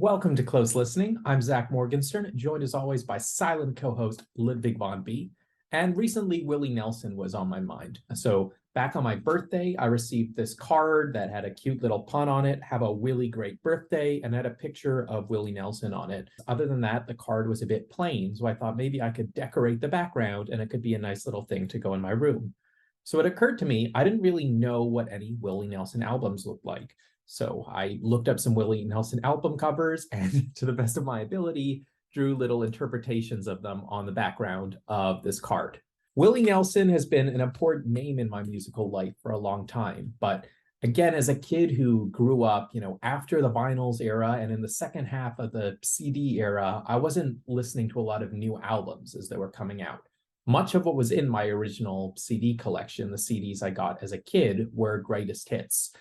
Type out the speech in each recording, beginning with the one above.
Welcome to Close Listening. I'm Zach Morgenstern, joined as always by silent co-host Ludwig von B. And recently, Willie Nelson was on my mind. So back on my birthday, I received this card that had a cute little pun on it, "Have a Willie great birthday," and had a picture of Willie Nelson on it. Other than that, the card was a bit plain, so I thought maybe I could decorate the background and it could be a nice little thing to go in my room. So it occurred to me, I didn't really know what any Willie Nelson albums looked like. So I looked up some Willie Nelson album covers and, to the best of my ability, drew little interpretations of them on the background of this card. Willie Nelson has been an important name in my musical life for a long time, but again, as a kid who grew up, after the vinyls era and in the second half of the CD era, I wasn't listening to a lot of new albums as they were coming out. Much of what was in my original CD collection, the CDs I got as a kid, were greatest hits.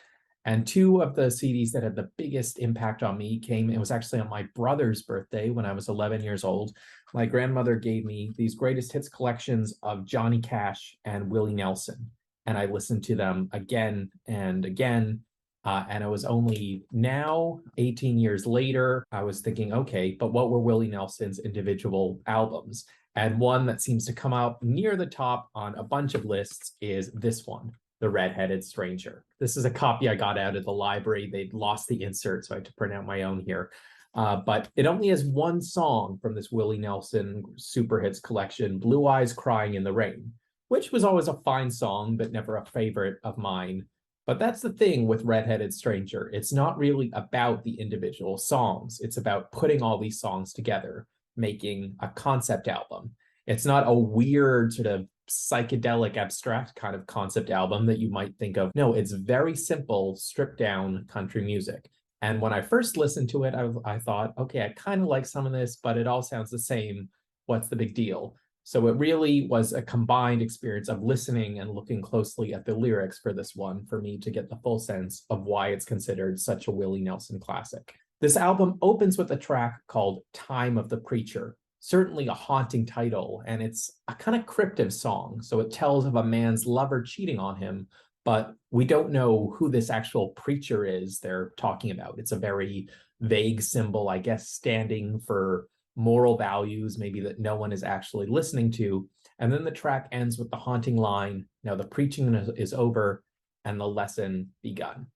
And two of the CDs that had the biggest impact on me it was actually on my brother's birthday when I was 11 years old. My grandmother gave me these greatest hits collections of Johnny Cash and Willie Nelson. And I listened to them again and again. And it was only now, 18 years later, I was thinking, okay, but what were Willie Nelson's individual albums? And one that seems to come out near the top on a bunch of lists is this one, The Redheaded Stranger. This is a copy I got out of the library. They'd lost the insert, so I had to print out my own here. But it only has one song from this Willie Nelson super hits collection, Blue Eyes Crying in the Rain, which was always a fine song, but never a favorite of mine. But that's the thing with Redheaded Stranger. It's not really about the individual songs. It's about putting all these songs together, making a concept album. It's not a weird sort of psychedelic abstract kind of concept album that you might think of. No, it's very simple, stripped down country music. And when I first listened to it, I thought, okay, I kind of like some of this, but it all sounds the same. What's the big deal? So it really was a combined experience of listening and looking closely at the lyrics for this one for me to get the full sense of why it's considered such a Willie Nelson classic. This album opens with a track called Time of the Preacher. Certainly a haunting title, and it's a kind of cryptic song. So it tells of a man's lover cheating on him, but we don't know who this actual preacher is they're talking about. It's a very vague symbol, I guess, standing for moral values, maybe that no one is actually listening to. And then the track ends with the haunting line, "Now the preaching is over and the lesson begun."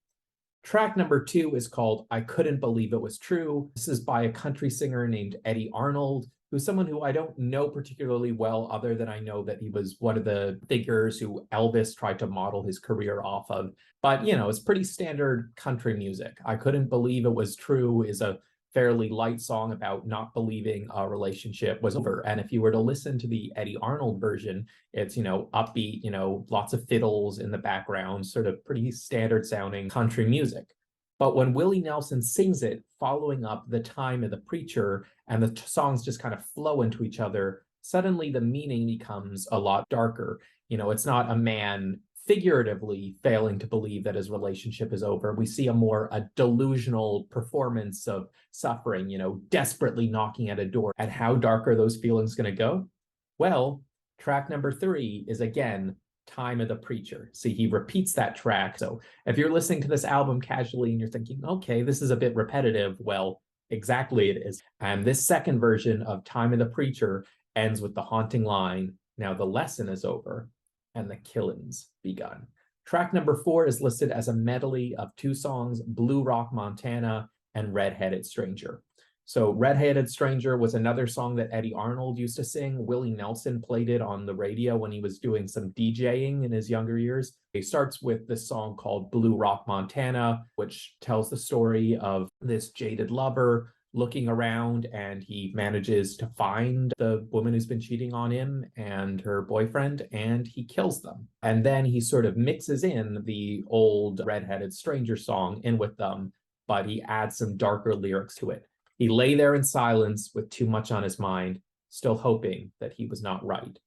Track number 2 is called I Couldn't Believe It Was True. This is by a country singer named Eddie Arnold, who's someone who I don't know particularly well, other than I know that he was one of the figures who Elvis tried to model his career off of. But, it's pretty standard country music. I Couldn't Believe It Was True is a fairly light song about not believing a relationship was over. And if you were to listen to the Eddie Arnold version, it's, upbeat, lots of fiddles in the background, sort of pretty standard sounding country music. But when Willie Nelson sings it, following up the Time of the Preacher, and the songs just kind of flow into each other, suddenly the meaning becomes a lot darker. It's not a man figuratively failing to believe that his relationship is over. We see a delusional performance of suffering, desperately knocking at a door. And how dark are those feelings going to go? Well, track number 3 is again Time of the Preacher. See, he repeats that track. So if you're listening to this album casually and you're thinking, okay, this is a bit repetitive, well, exactly it is. And this second version of Time of the Preacher ends with the haunting line, "Now the lesson is over and the killing's begun." Track number 4 is listed as a medley of 2 songs, Blue Rock, Montana, and Redheaded Stranger. So Redheaded Stranger was another song that Eddie Arnold used to sing. Willie Nelson played it on the radio when he was doing some DJing in his younger years. It starts with this song called Blue Rock, Montana, which tells the story of this jaded lover looking around, and he manages to find the woman who's been cheating on him and her boyfriend, and he kills them. And then he sort of mixes in the old Redheaded Stranger song in with them, but he adds some darker lyrics to it. He lay there in silence with too much on his mind, still hoping that he was not right,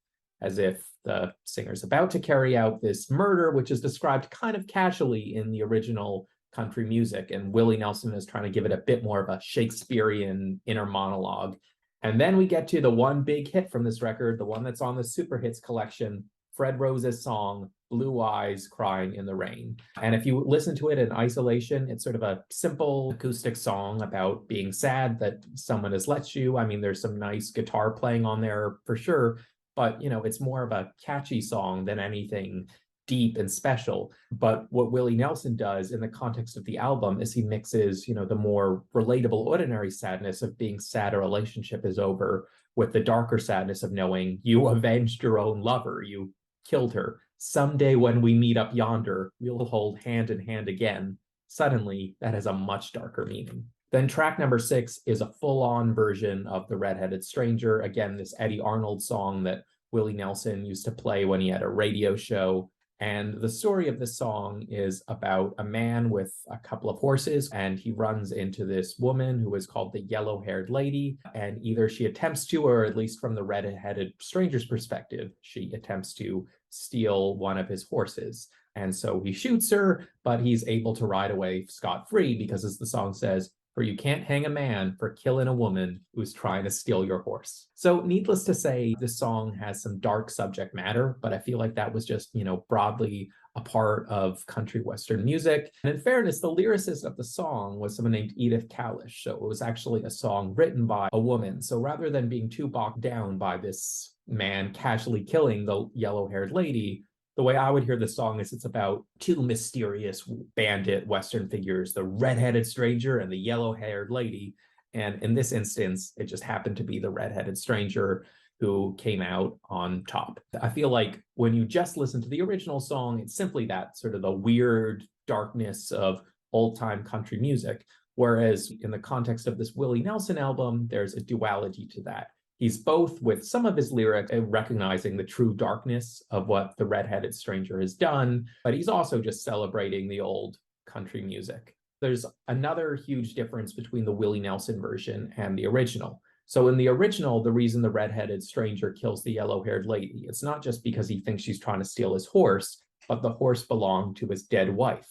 as if the singer's about to carry out this murder, which is described kind of casually in the original country music, and Willie Nelson is trying to give it a bit more of a Shakespearean inner monologue. And then we get to the one big hit from this record, the one that's on the super hits collection, Fred Rose's song, blue eyes crying in the rain. And if you listen to it in isolation, it's sort of a simple acoustic song about being sad that someone has let you. I mean, there's some nice guitar playing on there for sure, but it's more of a catchy song than anything deep and special. But what Willie Nelson does in the context of the album is he mixes, the more relatable, ordinary sadness of being sad a relationship is over with the darker sadness of knowing you avenged your own lover, you killed her. Someday when we meet up yonder, we'll hold hand in hand again. Suddenly, that has a much darker meaning. Then track number 6 is a full-on version of the Redheaded Stranger. Again, this Eddie Arnold song that Willie Nelson used to play when he had a radio show. And the story of this song is about a man with a couple of horses, and he runs into this woman who is called the yellow-haired lady, and either she attempts to, or at least from the Redheaded Stranger's perspective, she attempts to steal one of his horses. And so he shoots her, but he's able to ride away scot-free because, as the song says, for you can't hang a man for killing a woman who's trying to steal your horse. So needless to say, this song has some dark subject matter, but I feel like that was just, broadly a part of country western music. And in fairness, the lyricist of the song was someone named Edith Kalish. So it was actually a song written by a woman. So rather than being too bogged down by this man casually killing the yellow-haired lady, the way I would hear the song is it's about two mysterious bandit Western figures, the redheaded stranger and the yellow-haired lady. And in this instance, it just happened to be the redheaded stranger who came out on top. I feel like when you just listen to the original song, it's simply that sort of the weird darkness of old-time country music. Whereas in the context of this Willie Nelson album, there's a duality to that. He's both, with some of his lyrics, recognizing the true darkness of what the Redheaded Stranger has done, but he's also just celebrating the old country music. There's another huge difference between the Willie Nelson version and the original. So in the original, the reason the Redheaded Stranger kills the yellow-haired lady, it's not just because he thinks she's trying to steal his horse, but the horse belonged to his dead wife.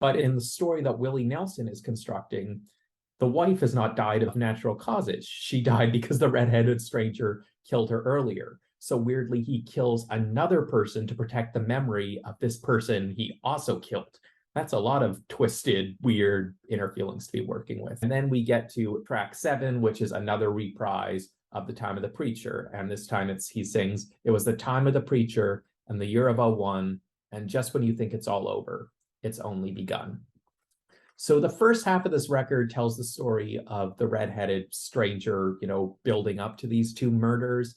But in the story that Willie Nelson is constructing, the wife has not died of natural causes. She died because the redheaded stranger killed her earlier. So weirdly, he kills another person to protect the memory of this person he also killed. That's a lot of twisted, weird inner feelings to be working with. And then we get to track 7, which is another reprise of The Time of the Preacher. And this time he sings, "It was the time of the preacher and the year of '01, and just when you think it's all over, it's only begun." So the first half of this record tells the story of the redheaded stranger, building up to these two murders.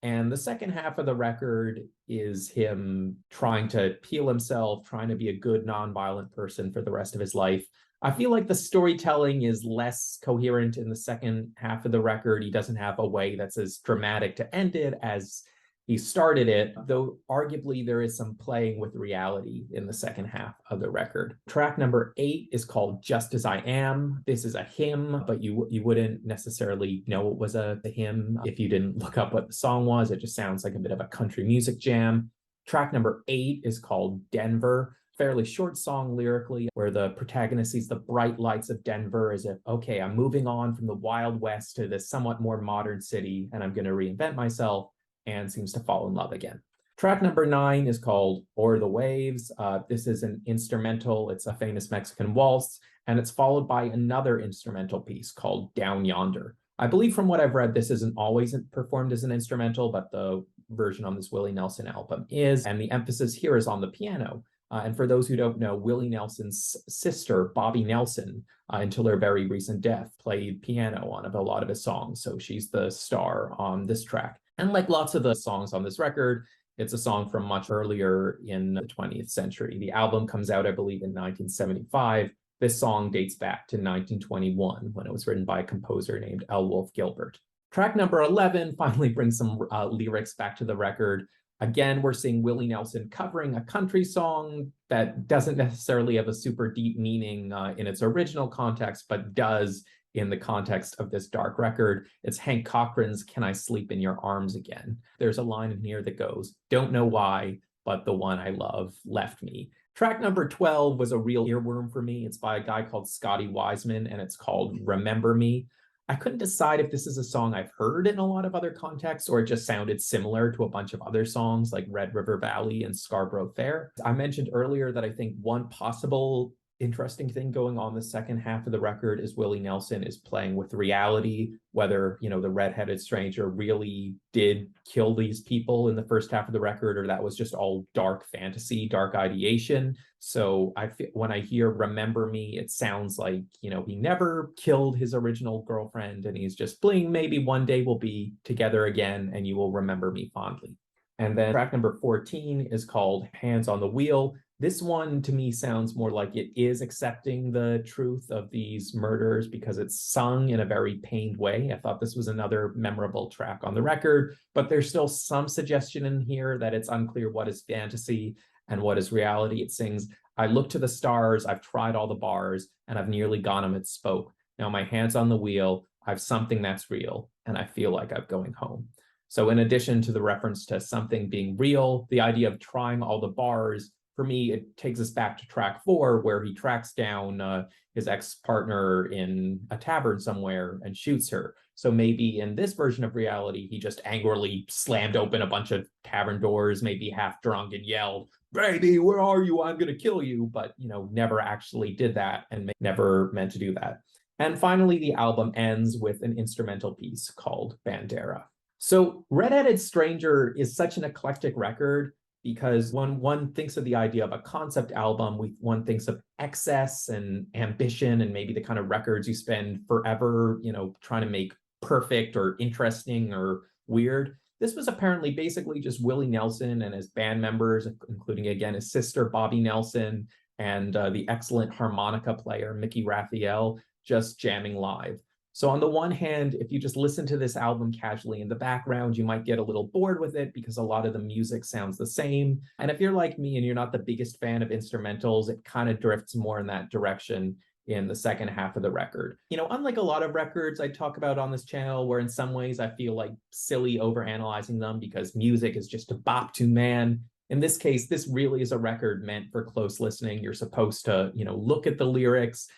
And the second half of the record is him trying to heal himself, trying to be a good, nonviolent person for the rest of his life. I feel like the storytelling is less coherent in the second half of the record. He doesn't have a way that's as dramatic to end it as he started it, though arguably there is some playing with reality in the second half of the record. Track number 8 is called Just As I Am. This is a hymn, but you wouldn't necessarily know it was a hymn if you didn't look up what the song was. It just sounds like a bit of a country music jam. Track number 8 is called Denver. Fairly short song lyrically, where the protagonist sees the bright lights of Denver as if, okay, I'm moving on from the Wild West to this somewhat more modern city, and I'm going to reinvent myself, and seems to fall in love again. Track number 9 is called O'er the Waves. This is an instrumental. It's a famous Mexican waltz, and it's followed by another instrumental piece called Down Yonder. I believe from what I've read, this isn't always performed as an instrumental, but the version on this Willie Nelson album is, and the emphasis here is on the piano. And for those who don't know, Willie Nelson's sister, Bobby Nelson, until her very recent death, played piano on a lot of his songs. So she's the star on this track. And like lots of the songs on this record, it's a song from much earlier in the 20th century. The album comes out, I believe, in 1975. This song dates back to 1921, when it was written by a composer named L. Wolfe Gilbert. Track number 11 finally brings some lyrics back to the record. Again, we're seeing Willie Nelson covering a country song that doesn't necessarily have a super deep meaning in its original context, but does in the context of this dark record. It's Hank Cochran's Can I Sleep in Your Arms Again? There's a line in here that goes, "Don't know why, but the one I love left me." Track number 12 was a real earworm for me. It's by a guy called Scotty Wiseman, and it's called Remember Me. I couldn't decide if this is a song I've heard in a lot of other contexts or it just sounded similar to a bunch of other songs like Red River Valley and Scarborough Fair. I mentioned earlier that I think one possible interesting thing going on the second half of the record is Willie Nelson is playing with reality, whether, the redheaded stranger really did kill these people in the first half of the record, or that was just all dark fantasy, dark ideation. So when I hear Remember Me, it sounds like, he never killed his original girlfriend and he's just bling, maybe one day we'll be together again and you will remember me fondly. And then track number 14 is called Hands on the Wheel. This one to me sounds more like it is accepting the truth of these murders because it's sung in a very pained way. I thought this was another memorable track on the record, but there's still some suggestion in here that it's unclear what is fantasy and what is reality. It sings, I look to the stars, I've tried all the bars, and I've nearly gone 'em it spoke. Now my hand's on the wheel, I've something that's real, and I feel like I'm going home. So in addition to the reference to something being real, the idea of trying all the bars, for me, it takes us back to track 4, where he tracks down his ex-partner in a tavern somewhere and shoots her. So maybe in this version of reality, he just angrily slammed open a bunch of tavern doors, maybe half drunk, and yelled, "Baby, where are you? I'm going to kill you." But, never actually did that and never meant to do that. And finally, the album ends with an instrumental piece called Bandera. So Redheaded Stranger is such an eclectic record because one thinks of the idea of a concept album, one thinks of excess and ambition and maybe the kind of records you spend forever, trying to make perfect or interesting or weird. This was apparently basically just Willie Nelson and his band members, including, again, his sister, Bobby Nelson, and the excellent harmonica player, Mickey Raphael, just jamming live. So on the one hand, if you just listen to this album casually in the background, you might get a little bored with it because a lot of the music sounds the same. And if you're like me and you're not the biggest fan of instrumentals, it kind of drifts more in that direction in the second half of the record. Unlike a lot of records I talk about on this channel, where in some ways I feel like silly overanalyzing them because music is just a bop to, man. In this case, this really is a record meant for close listening. You're supposed to, look at the lyrics,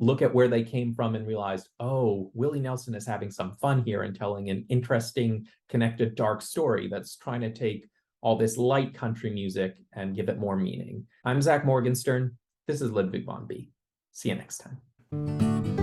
look at where they came from and realized, oh, Willie Nelson is having some fun here and telling an interesting, connected, dark story that's trying to take all this light country music and give it more meaning. I'm Zach Morgenstern. This is Ludwig von B. See you next time.